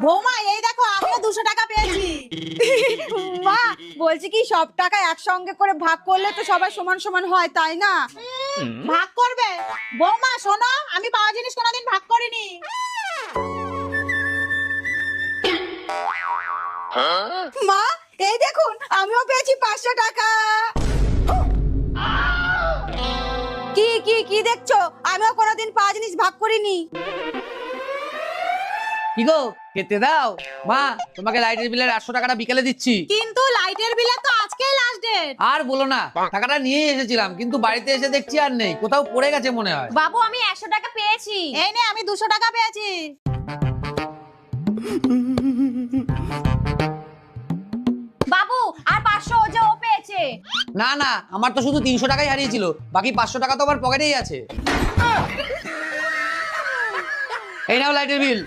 বৌমা এই দেখো আমিও 200 টাকা পেয়েছি। মা বলছি কি সব টাকা একসঙ্গে করে ভাগ করলে তো সবার সমান সমান হয় তাই না? ভাগ করবে? বৌমা শোনো, আমি পাওয়া জিনিস কোনোদিন ভাগ করিনি। মা এই দেখুন আমিও পেয়েছি 500 টাকা। কি কি কি দেখছো? আমিও কোনোদিন পাওয়া জিনিস ভাগ করিনি। কি গো খেতে দাও? মা তোমাকে লাইটের বিলের 800 টাকাটা বিকেলে দিচ্ছি। কিন্তু লাইটের বিলে তো আজকেই লাস্ট ডেট। আর বলো না, টাকাটা নিয়েই এসেছিলাম কিন্তু বাড়িতে এসে দেখছি আর নেই, কোথাও পড়ে গেছে মনে হয়। বাবু আমি 100 টাকা পেয়েছি। এই নে আমি 200 টাকা পেয়েছি। বাবু আর 500 ও যে ও পেয়েছে। না না, আমার তো শুধু 300 টাকাই হারিয়েছিল, বাকি 500 টাকা তো আমার পকেটেই আছে। এই নাও লাইটের বিল।